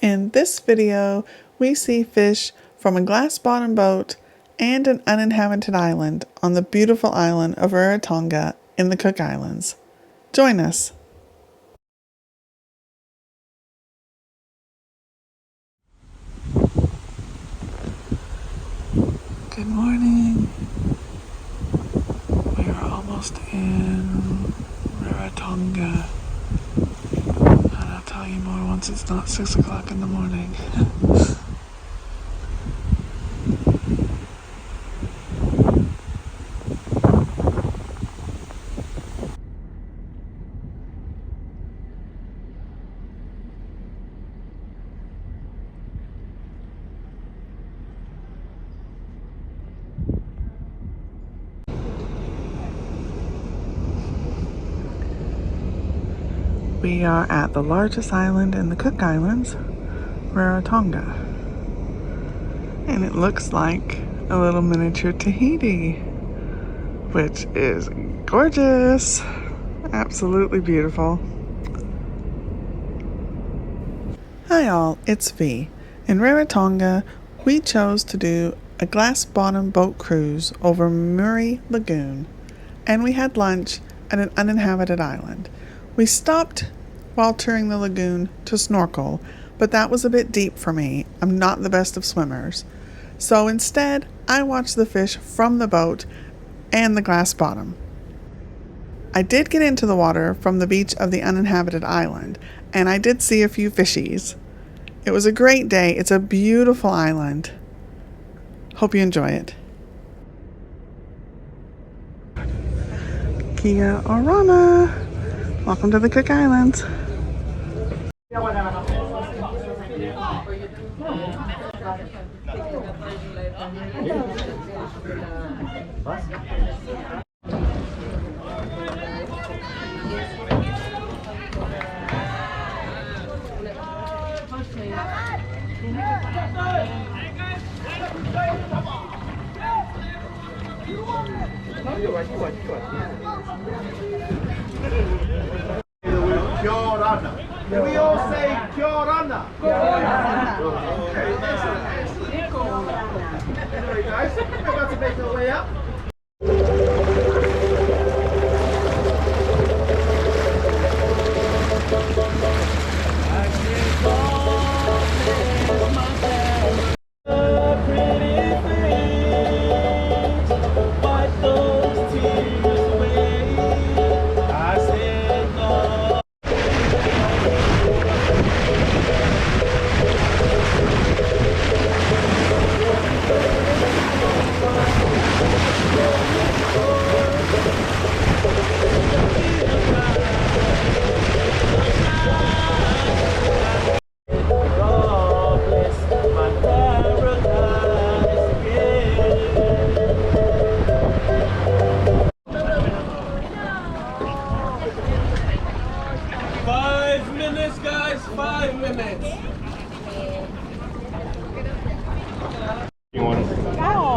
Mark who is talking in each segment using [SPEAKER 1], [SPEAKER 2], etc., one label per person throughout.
[SPEAKER 1] In this video, we see fish from a glass-bottom boat and an uninhabited island on the beautiful island of Rarotonga in the Cook Islands. Join us. Good morning. We are almost in Rarotonga. And I'll tell you more once it's not 6 o'clock in the morning. We are at the largest island in the Cook Islands, Rarotonga. And it looks like a little miniature Tahiti, which is gorgeous. Absolutely beautiful. Hi all, it's V. In Rarotonga, we chose to do a glass-bottom boat cruise over Muri Lagoon, and we had lunch at an uninhabited island. We stopped while touring the lagoon to snorkel, but that was a bit deep for me. I'm not the best of swimmers. So instead, I watched the fish from the boat and the glass bottom. I did get into the water from the beach of the uninhabited island, and I did see a few fishies. It was a great day. It's a beautiful island. Hope you enjoy it. Kia Orana! Welcome to the Cook Islands.
[SPEAKER 2] Can we all say Orana? Okay, anyway, guys, we're about to make our way up.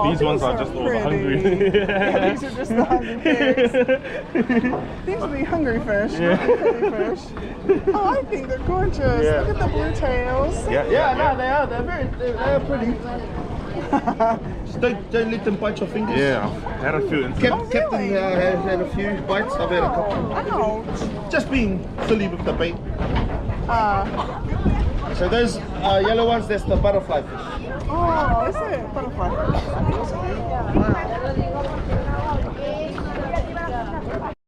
[SPEAKER 3] These ones are just all the hungry.
[SPEAKER 1] Yeah, these are just the hungry pigs. These are the hungry fish, not the pretty fish. Oh, I think they're gorgeous.
[SPEAKER 3] Yeah.
[SPEAKER 1] Look at the blue tails.
[SPEAKER 2] No, they are. They're pretty. Just don't let them bite your fingers.
[SPEAKER 3] Yeah, I've had a few.
[SPEAKER 2] Captain has had a few bites. I've had a couple.
[SPEAKER 1] Ouch.
[SPEAKER 2] Just being silly with the bait. So those yellow ones, that's the butterfly fish.
[SPEAKER 1] Oh, is it? Butterfly fish.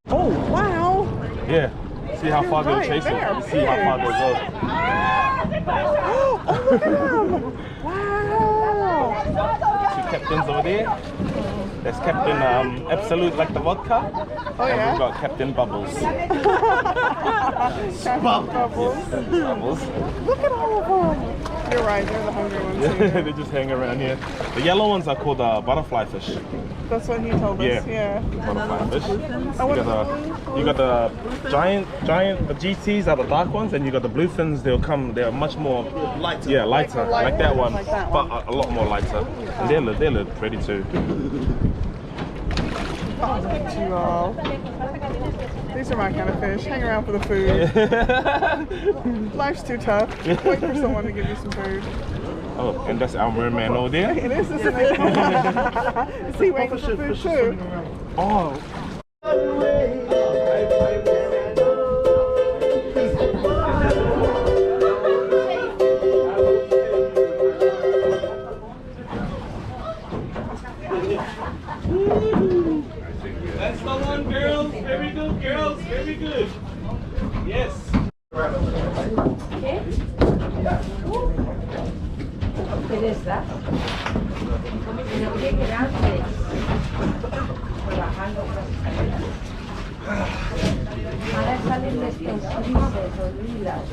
[SPEAKER 1] Oh, wow.
[SPEAKER 3] Yeah. See how far they'll chase them. See how far they'll go.
[SPEAKER 1] Oh, look at them. Wow.
[SPEAKER 3] Two captains over there. There's Captain Absolute, like the vodka.
[SPEAKER 1] Oh,
[SPEAKER 3] and
[SPEAKER 1] yeah?
[SPEAKER 3] we've got Captain Bubbles.
[SPEAKER 1] Bubbles.
[SPEAKER 3] Bubbles.
[SPEAKER 1] Look at all of them. You're right, they're the hungry ones too.
[SPEAKER 3] They just hang around here. The yellow ones are called butterfly fish.
[SPEAKER 1] That's what he told us. Yeah.
[SPEAKER 3] Butterfly fish.
[SPEAKER 1] I
[SPEAKER 3] You got the giant, the GTs are the dark ones, and you got the bluefins. They're much more
[SPEAKER 2] Lighter.
[SPEAKER 3] Yeah, lighter, like that one,
[SPEAKER 1] like that
[SPEAKER 3] but a lot more lighter. And they look pretty too.
[SPEAKER 1] You all. These are my kind of fish. Hang around for the food. Life's too tough. Wait for someone to give you some food.
[SPEAKER 3] Oh, and that's our merman over there?
[SPEAKER 1] It is, isn't it? Is he waiting for food too?
[SPEAKER 3] Oh.
[SPEAKER 2] That's the one, girls. Very good, girls. Very good. Yes.
[SPEAKER 4] ¿Qué les das? Pero qué grandes. Bajando las escaleras. Ahora salen extensivos, olvidas.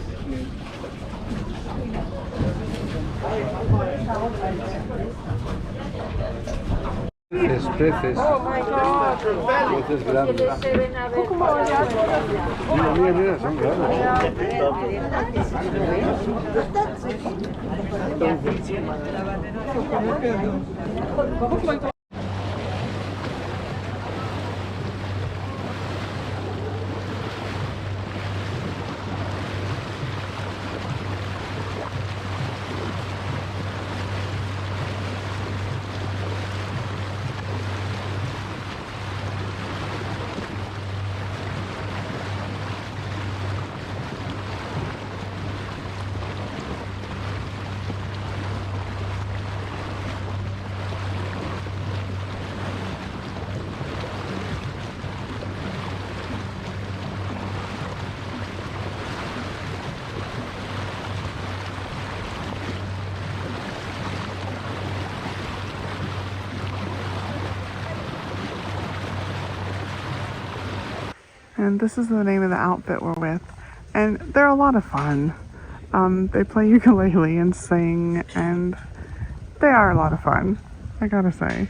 [SPEAKER 5] Peces,
[SPEAKER 4] Oh my God.
[SPEAKER 5] peces grandes. Mira, mira, mira, son grandes.
[SPEAKER 1] And this is the name of the outfit we're with. And they're a lot of fun. They play ukulele and sing, and they are a lot of fun, I gotta say.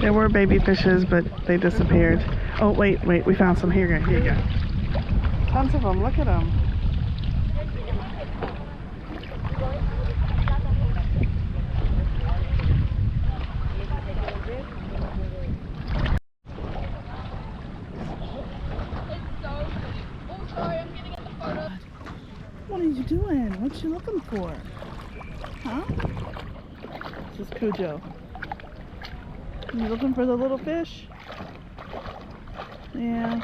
[SPEAKER 1] There were baby fishes, but they disappeared. Oh, wait, we found some. Here you go. Tons of them, look at them. What are you doing? What you looking for? Huh? This is Cujo. You looking for the little fish? Yeah.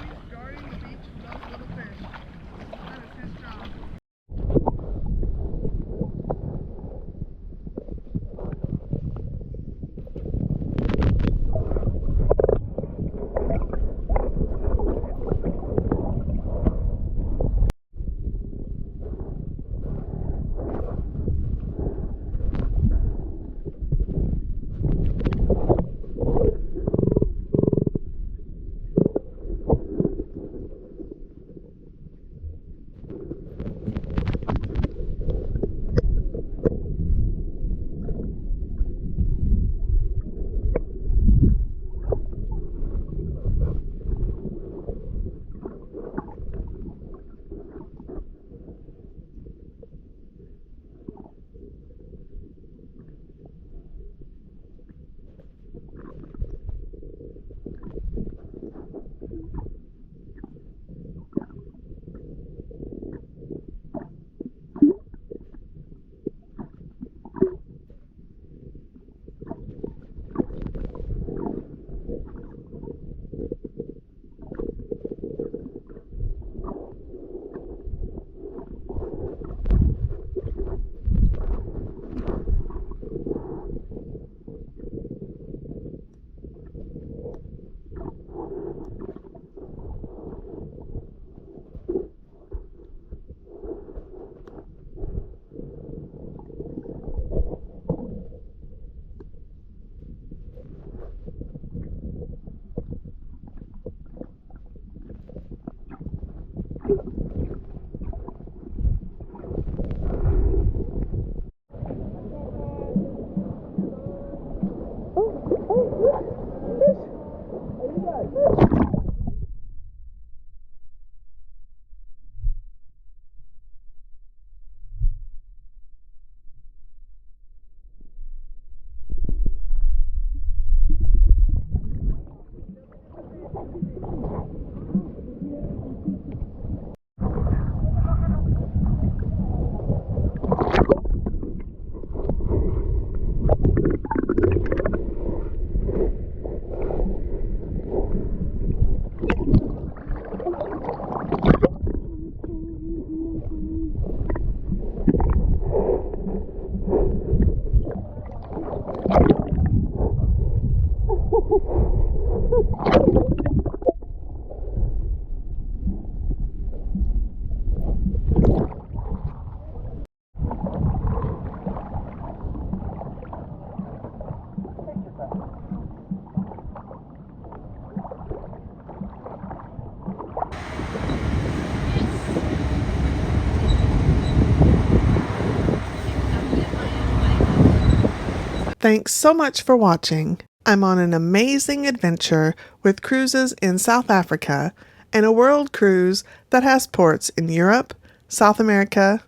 [SPEAKER 1] Thanks so much for watching. I'm on an amazing adventure with cruises in South Africa and a world cruise that has ports in Europe, South America,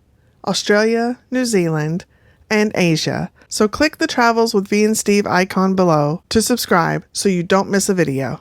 [SPEAKER 1] Australia, New Zealand, and Asia. So click the Travels with V and Steve icon below to subscribe so you don't miss a video.